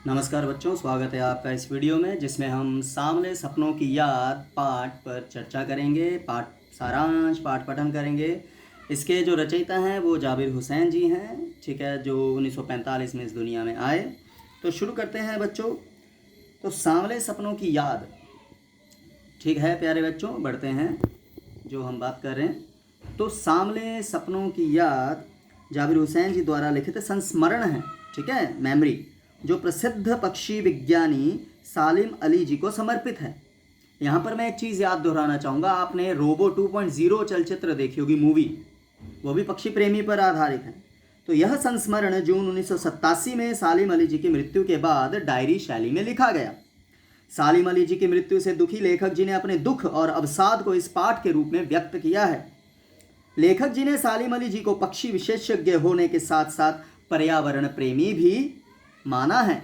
नमस्कार बच्चों, स्वागत है आपका इस वीडियो में जिसमें हम सांवले सपनों की याद पाठ पर चर्चा करेंगे। पाठ सारांश पाठ पठन करेंगे। इसके जो रचयिता हैं वो जाबिर हुसैन जी हैं, ठीक है, जो 1945 में इस दुनिया में आए। तो शुरू करते हैं बच्चों। तो सांवले सपनों की याद, ठीक है प्यारे बच्चों, बढ़ते हैं जो हम बात कर रहे हैं। तो सांवले सपनों की याद जाबिर हुसैन जी द्वारा लिखित संस्मरण है, ठीक है, मेमोरी, जो प्रसिद्ध पक्षी विज्ञानी सालिम अली जी को समर्पित है। यहाँ पर मैं एक चीज़ याद दोहराना चाहूँगा। आपने रोबो 2.0 चलचित्र देखी होगी, मूवी, वो भी पक्षी प्रेमी पर आधारित है। तो यह संस्मरण जून 1987 में सालिम अली जी की मृत्यु के बाद डायरी शैली में लिखा गया। सालिम अली जी की मृत्यु से दुखी लेखक जी ने अपने दुख और अवसाद को इस पाठ के रूप में व्यक्त किया है। लेखक जी ने सालिम अली जी को पक्षी विशेषज्ञ होने के साथ साथ पर्यावरण प्रेमी भी माना है।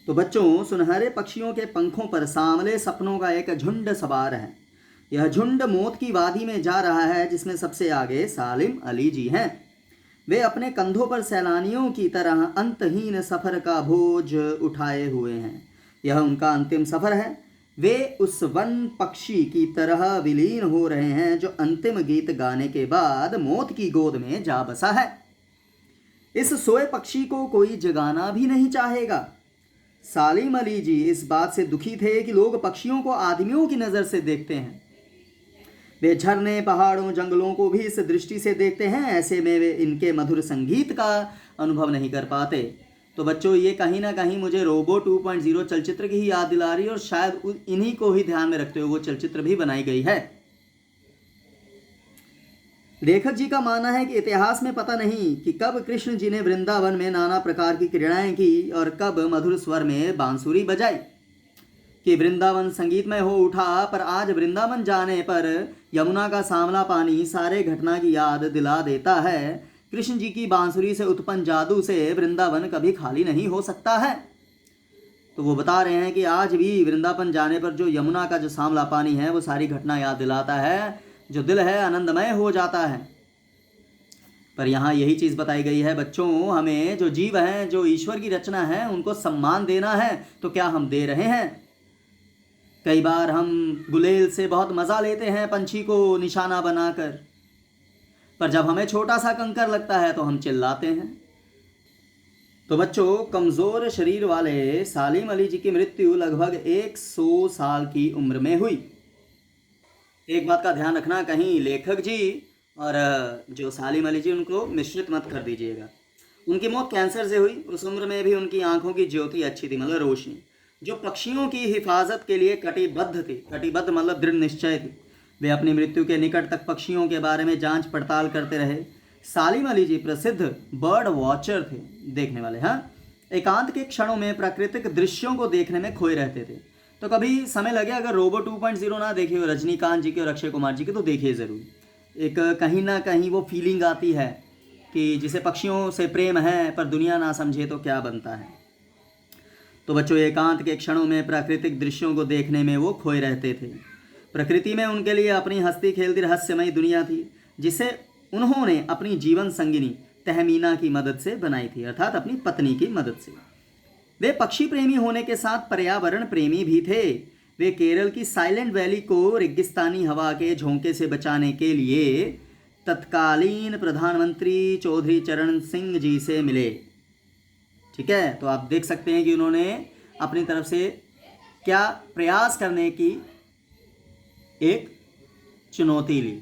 तो बच्चों, सुनहरे पक्षियों के पंखों पर सांवले सपनों का एक झुंड सवार है। यह झुंड मौत की वादी में जा रहा है, जिसमें सबसे आगे सालिम अली जी हैं। वे अपने कंधों पर सैलानियों की तरह अंतहीन सफर का बोझ उठाए हुए हैं। यह उनका अंतिम सफर है। वे उस वन पक्षी की तरह विलीन हो रहे हैं जो अंतिम गीत गाने के बाद मौत की गोद में जा बसा है। इस सोए पक्षी को कोई जगाना भी नहीं चाहेगा। सालिम अली जी इस बात से दुखी थे कि लोग पक्षियों को आदमियों की नज़र से देखते हैं। वे झरने, पहाड़ों, जंगलों को भी इस दृष्टि से देखते हैं। ऐसे में वे इनके मधुर संगीत का अनुभव नहीं कर पाते। तो बच्चों, ये कहीं ना कहीं मुझे रोबो 2.0 चलचित्र की ही याद दिला रही है, और शायद इन्हीं को ही ध्यान में रखते हुए वो चलचित्र भी बनाई गई है। लेखक जी का मानना है कि इतिहास में पता नहीं कि कब कृष्ण जी ने वृंदावन में नाना प्रकार की क्रीड़ाएं की और कब मधुर स्वर में बांसुरी बजाई, कि वृंदावन संगीतमय हो उठा। पर आज वृंदावन जाने पर यमुना का सांवला पानी सारे घटना की याद दिला देता है। कृष्ण जी की बांसुरी से उत्पन्न जादू से वृंदावन कभी खाली नहीं हो सकता है। तो वो बता रहे हैं कि आज भी वृंदावन जाने पर जो यमुना का जो सांवला पानी है वो सारी घटना याद दिलाता है, जो दिल है आनंदमय हो जाता है। पर यहाँ यही चीज़ बताई गई है बच्चों, हमें जो जीव हैं, जो ईश्वर की रचना है, उनको सम्मान देना है। तो क्या हम दे रहे हैं? कई बार हम गुलेल से बहुत मज़ा लेते हैं पंछी को निशाना बनाकर, पर जब हमें छोटा सा कंकर लगता है तो हम चिल्लाते हैं। तो बच्चों, कमज़ोर शरीर वाले सालिम अली जी की मृत्यु लगभग 100 साल की उम्र में हुई। एक बात का ध्यान रखना, कहीं लेखक जी और जो सालिम अली जी उनको मिश्रित मत कर दीजिएगा। उनकी मौत कैंसर से हुई। उस उम्र में भी उनकी आंखों की ज्योति अच्छी थी, मतलब रोशनी, जो पक्षियों की हिफाजत के लिए कटिबद्ध थी। कटिबद्ध मतलब दृढ़ निश्चय थी। वे अपनी मृत्यु के निकट तक पक्षियों के बारे में जांच पड़ताल करते रहे। सालिम अली जी प्रसिद्ध बर्ड वॉचर थे, देखने वाले। हाँ, एकांत के क्षणों में प्राकृतिक दृश्यों को देखने में खोए रहते थे। तो कभी समय लगे, अगर रोबो 2.0 ना देखिए हो रजनीकांत जी के और अक्षय कुमार जी के, तो देखिए ज़रूर। एक कहीं ना कहीं वो फीलिंग आती है कि जिसे पक्षियों से प्रेम है पर दुनिया ना समझे तो क्या बनता है। तो बच्चों, एकांत के क्षणों में प्राकृतिक दृश्यों को देखने में वो खोए रहते थे। प्रकृति में उनके लिए अपनी हंसती खेलती रहस्यमयी दुनिया थी, जिसे उन्होंने अपनी जीवन संगिनी तहमीना की मदद से बनाई थी, अर्थात अपनी पत्नी की मदद से। वे पक्षी प्रेमी होने के साथ पर्यावरण प्रेमी भी थे। वे केरल की साइलेंट वैली को रेगिस्तानी हवा के झोंके से बचाने के लिए तत्कालीन प्रधानमंत्री चौधरी चरण सिंह जी से मिले। ठीक है, तो आप देख सकते हैं कि उन्होंने अपनी तरफ से क्या प्रयास करने की एक चुनौती ली।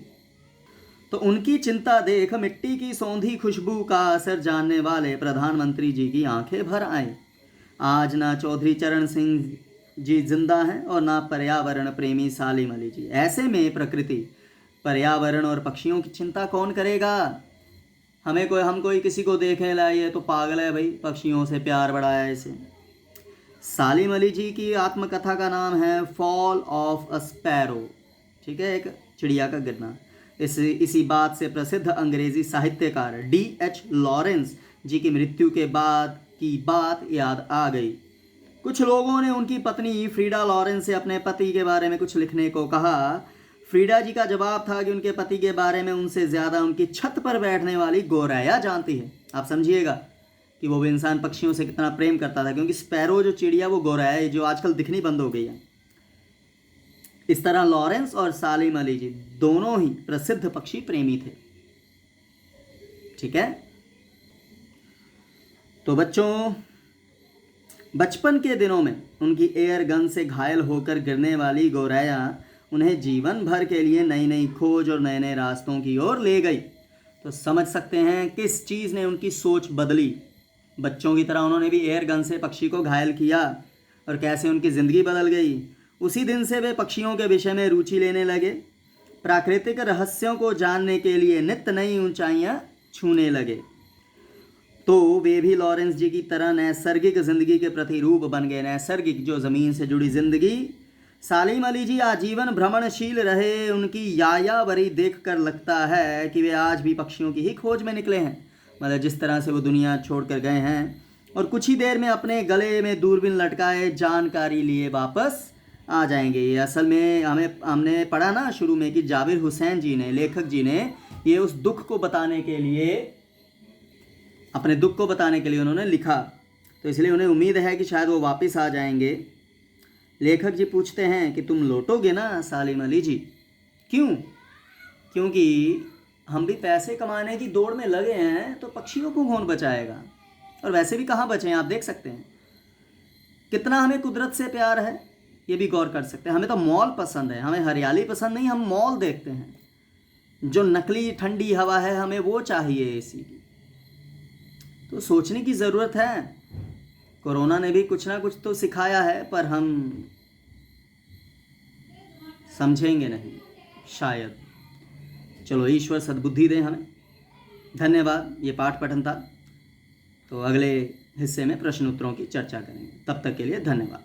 तो उनकी चिंता देख मिट्टी की सौंधी खुशबू का असर जानने वाले प्रधानमंत्री जी की आंखें भर आईं। आज ना चौधरी चरण सिंह जी जिंदा हैं और ना पर्यावरण प्रेमी सालिम अली जी। ऐसे में प्रकृति, पर्यावरण और पक्षियों की चिंता कौन करेगा? हम कोई किसी को देखें ला ये तो पागल है भाई, पक्षियों से प्यार बढ़ाया इसे। सालिम अली जी की आत्मकथा का नाम है फॉल ऑफ अ स्पैरो, ठीक है, एक चिड़िया का गिरना। इसी बात से प्रसिद्ध अंग्रेजी साहित्यकार D.H. लॉरेंस जी की मृत्यु के बाद की बात याद आ गई। कुछ लोगों ने उनकी पत्नी फ्रीडा लॉरेंस से अपने पति के बारे में कुछ लिखने को कहा। फ्रीडा जी का जवाब था कि उनके पति के बारे में उनसे ज़्यादा उनकी छत पर बैठने वाली गोरैया जानती है। आप समझिएगा कि वो भी इंसान पक्षियों से कितना प्रेम करता था, क्योंकि स्पैरो जो चिड़िया वो गोरा है, जो आजकल दिखनी बंद हो गई है। इस तरह लॉरेंस और सालिम अली जी दोनों ही प्रसिद्ध पक्षी प्रेमी थे। ठीक है, तो बच्चों, बचपन के दिनों में उनकी एयर गन से घायल होकर गिरने वाली गौरैया उन्हें जीवन भर के लिए नई नई खोज और नए नए रास्तों की ओर ले गई। तो समझ सकते हैं किस चीज़ ने उनकी सोच बदली। बच्चों की तरह उन्होंने भी एयर गन से पक्षी को घायल किया और कैसे उनकी ज़िंदगी बदल गई। उसी दिन से वे पक्षियों के विषय में रुचि लेने लगे, प्राकृतिक रहस्यों को जानने के लिए नित्य नई ऊंचाइयां छूने लगे। तो वे भी लॉरेंस जी की तरह नैसर्गिक ज़िंदगी के प्रतिरूप बन गए, नैसर्गिक जो ज़मीन से जुड़ी ज़िंदगी। सालिम अली जी आजीवन भ्रमणशील रहे। उनकी यायावरी देखकर लगता है कि वे आज भी पक्षियों की ही खोज में निकले हैं। मतलब जिस तरह से वो दुनिया छोड़कर गए हैं और कुछ ही देर में अपने गले में दूरबीन लटकाए जानकारी लिए वापस आ जाएंगे। ये असल में हमने पढ़ा ना शुरू में कि जाबिर हुसैन जी ने, लेखक जी ने, ये उस दुख को बताने के लिए, अपने दुख को बताने के लिए उन्होंने लिखा। तो इसलिए उन्हें उम्मीद है कि शायद वो वापस आ जाएंगे। लेखक जी पूछते हैं कि तुम लौटोगे ना सालिम अली जी? क्यों? क्योंकि हम भी पैसे कमाने की दौड़ में लगे हैं, तो पक्षियों को कौन बचाएगा? और वैसे भी कहाँ बचे हैं, आप देख सकते हैं कितना हमें कुदरत से प्यार है। ये भी गौर कर सकते हैं। हमें तो मॉल पसंद है, हमें हरियाली पसंद नहीं, हम मॉल देखते हैं। जो नकली ठंडी हवा है हमें वो चाहिए, एसी की। तो सोचने की ज़रूरत है। कोरोना ने भी कुछ ना कुछ तो सिखाया है, पर हम समझेंगे नहीं शायद। चलो, ईश्वर सद्बुद्धि दे हमें। धन्यवाद। ये पाठ पठन था। तो अगले हिस्से में प्रश्न उत्तरों की चर्चा करेंगे। तब तक के लिए धन्यवाद।